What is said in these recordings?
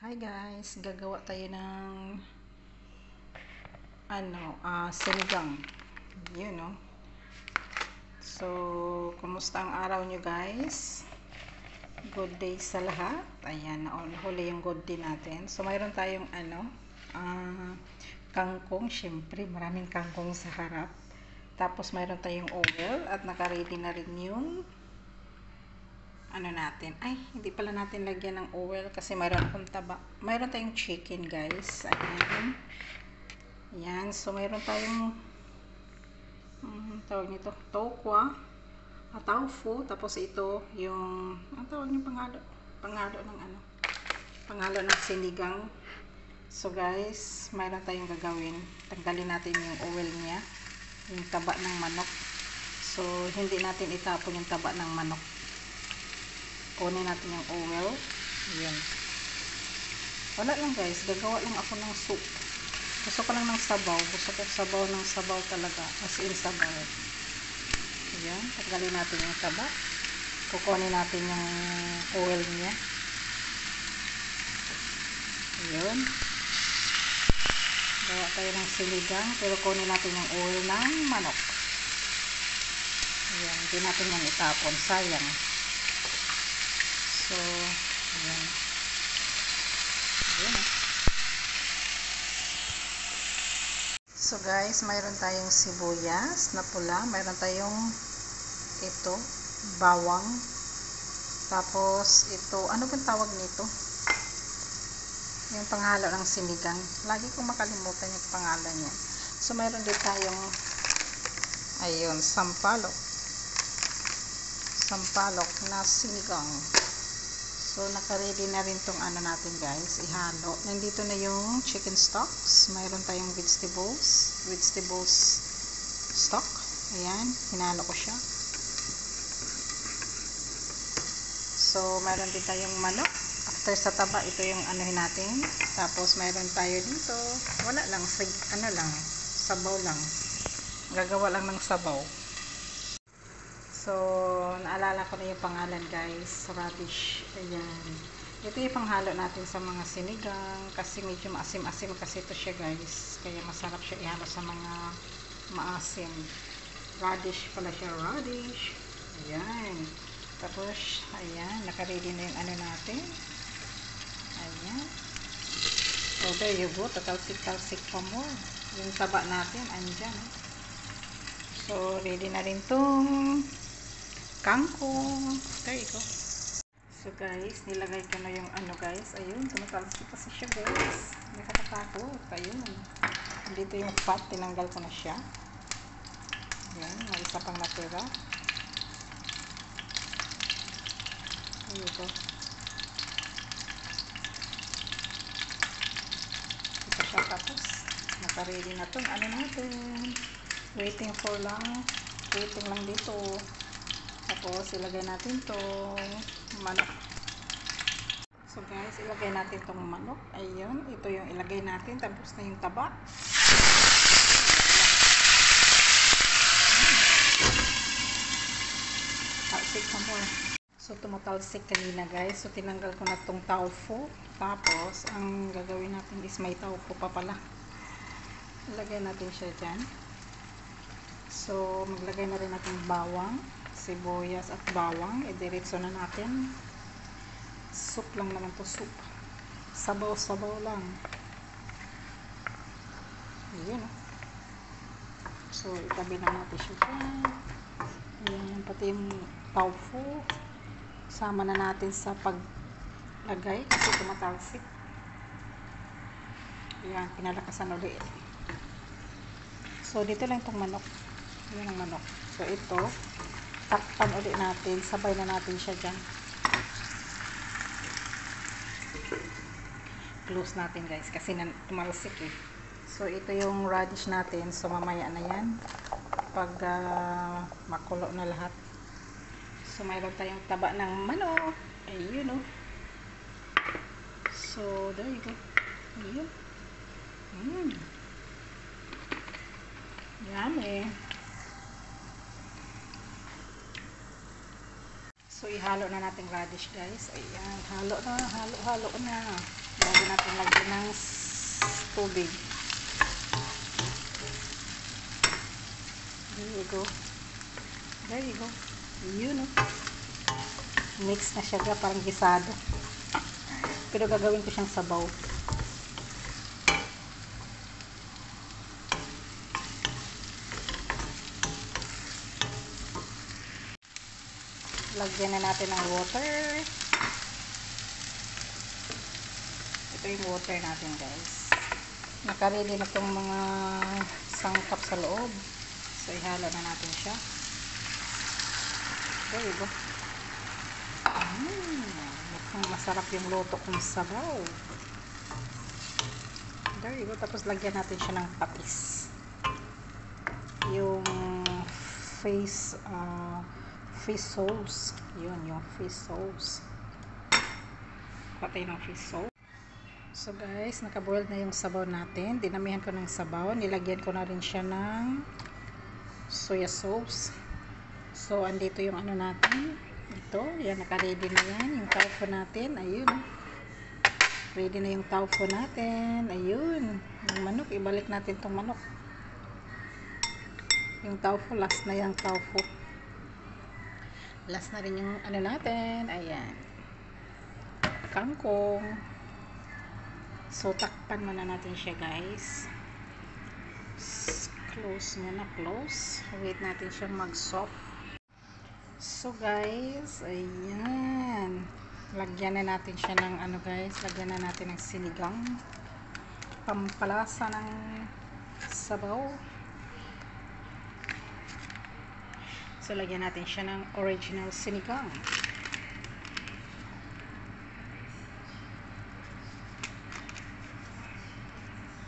Hi guys, gagawa tayo ng sinigang. Yun, no? So, kumusta ang araw nyo guys? Good day sa lahat. Ayan, nahuli yung good day natin. So, mayroon tayong kangkong. Syempre, maraming kangkong sa harap. Tapos, mayroon tayong oil at naka-ready na rin yung natin. Ay, hindi pala natin lagyan ng oil kasi mayroon akong taba. Mayroon tayong chicken, guys. Ayan. Ayan. So, mayroon tayong tawag nito, tokwa, tofu. Tapos ito, yung tawag niyo panghalo ng panghalo ng sinigang. So, guys, mayroon tayong gagawin. Tanggalin natin yung oil niya, yung taba ng manok. So, hindi natin itapon yung taba ng manok. Kunin natin yung oil. Ayan. Wala lang guys. Gagawa lang ako ng soup. Gusto ko lang ng sabaw. Gusto ko sabaw ng sabaw talaga. As in sabaw. Ayan. Tanggalin natin yung taba. Kukunin natin yung oil niya. Ayan. Gawa tayo ng sinigang. Pero kunin natin yung oil ng manok. Ayan. Hindi natin yan itapon. Sayang. So, ayan. Ayan. So guys, mayroon tayong sibuyas na pula. Mayroon tayong ito, bawang. Tapos ito, ano bang tawag nito? Yung panghalo ng sinigang. Lagi kong makalimutan yung pangalan niya. So mayroon din tayong ayun, sampalok. Sampalok na sinigang. So, naka-ready na rin tong natin guys, ihalo. Nandito na yung chicken stocks. Mayroon tayong vegetables stock. Ayan, hinalo ko siya. So, mayroon din tayong manok. After sa taba, ito yung natin. Tapos, mayroon tayo dito. Wala lang, sabaw lang. Gagawa lang ng sabaw. So, naalala ko na yung pangalan guys, radish. Ayan. Ito yung panghalo natin sa mga sinigang kasi medyo maasim-asim kasi ito siya guys. Kaya masarap siya ihalo sa mga maasim. Radish pala siya, radish. Ayan. Tapos, ayan, naka-ready na yung natin. Ayan. So, there you go. Tatalsik-talsik pa mo. Yung taba natin, andyan. So, ready na rin itong kangkong. There you go. So guys, nilagay ko na yung guys. Ayun, tumatalsik kasi siya guys. Nakakatakot. Ayun. Dito yung fat, tinanggal ko na siya. Ayan, may isa pang natira. There you go. Ito siya tapos. Naka-ready na itong natin. Waiting lang dito. Tapos, ilagay natin itong manok. So, guys, ilagay natin itong manok. Ayun, ito yung ilagay natin. Tapos na yung taba. Talsik na mo. So, tumatalsik kanina, guys. So, tinanggal ko na itong tofu. Tapos, ang gagawin natin is may tofu pa pala. Ilagay natin siya dyan. So, maglagay na rin natin bawang, sibuyas at bawang. Idiretso na natin. Soup lang naman to, soup. Sabaw-sabaw lang. Ayan. So, itabi na natin siya dyan. Ayan, pati yung tofu. Sama na natin sa paglagay kasi tumatalsik. Ayan, pinalakasan ulit. So, dito lang itong manok. Ayan ang manok. So, ito, takpan ulit natin. Sabay na natin siya dyan. Close natin guys. Kasi tumalsik eh. So, ito yung radish natin. So, mamaya na yan. Pag makulo na lahat. So, mayroon tayong taba ng manok. Ayun o. So, there you go. Ayun. Yummy. So, ihalo na natin radish guys. Ayan, halo na. Bago natin lagyan ng tubig. There you go. There you go. Yun, no? Mix na siya, parang gisado. Pero gagawin ko siyang sabaw. Lagyan na natin ng water. Ito yung water natin, guys. Nakaready na itong mga sangkap sa loob. So, ihalo na natin siya. There you go. Mukhang masarap yung luto kong sabaw. There you go. Tapos, lagyan natin siya ng patis. Yung fish sauce. Yun, yung fish sauce. Patay ng fish sauce. So guys, nakaboiled na yung sabaw natin. Dinamihan ko ng sabaw. Nilagyan ko na rin siya ng soya sauce. So, andito yung ano natin. Ito, yan, naka-ready na yan. Yung tofu natin, ayun. Ready na yung tofu natin. Ayun. Yung manok, ibalik natin tong manok. Yung tofu, last na yung tofu. Last na rin yung ano natin. Ayan. Kangkong. So, takpan muna natin siya, guys. Close muna, close. Wait natin siyang mag-soft. So, guys, ayan. Lagyan na natin siya ng ano, guys. Lagyan na natin ng sinigang. Pampalasa ng sabaw. So, lagyan natin siya ng original sinigang.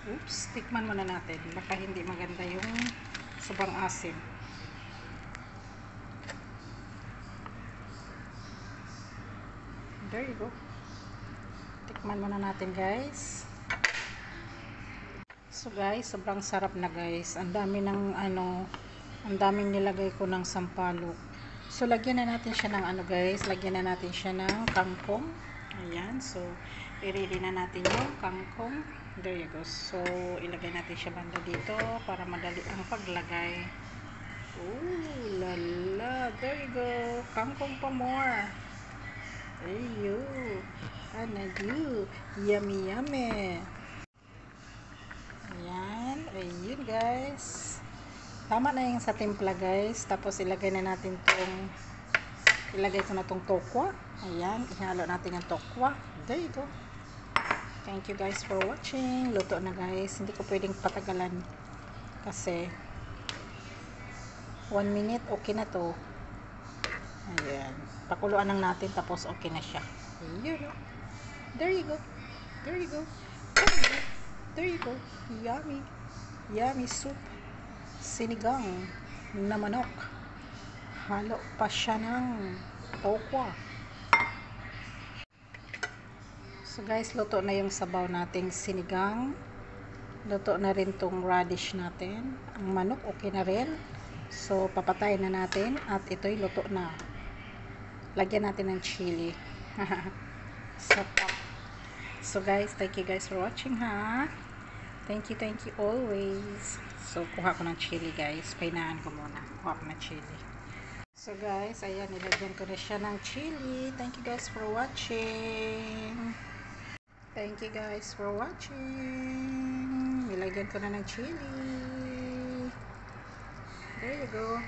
Oops, tikman muna natin. Baka hindi maganda yung sobrang asim. There you go. Tikman muna natin, guys. So, guys, sobrang sarap na, guys. Ang dami ng ano, ang daming nilagay ko ng sampalok. So, lagyan na natin siya ng ano, guys. Lagyan na natin siya ng kangkong. Ayan. So, i-ready na natin yung kangkong. There you go. So, ilagay natin siya banda dito para madali ang paglagay. Ooh, lala. There you go. Kangkong pa more. Ayo. Anayu. Yummy, yummy. Ayan. Ayun, guys. Tama na yung sa timpla, guys. Tapos, ilagay na natin ilagay ko na tong tokwa. Ayan. Ihalo natin yung tokwa. There you go. Thank you guys for watching. Luto na, guys. Hindi ko pwedeng patagalan. Kasi 1 minute, okay na to. Ayan. Pakuluan lang natin, tapos okay na siya. Ayun, oh. There you go. There you go. There you go. There you go. Yummy. Yummy soup. Sinigang na manok. Halo pa siya ng tokwa. So guys, luto na yung sabaw nating sinigang. Luto na rin tong radish natin. Ang manok, okay na rin. So, papatayin na natin. At ito'y luto na. Lagyan natin ng chili. So guys, thank you guys for watching, ha. Thank you always. So, kuha ko ng chili, guys. Painaan ko muna. Kuha ko ng chili. So guys, ayan, nilagyan ko na siya ng chili. Thank you guys for watching. Thank you guys for watching. Nilagyan ko na ng chili. There you go.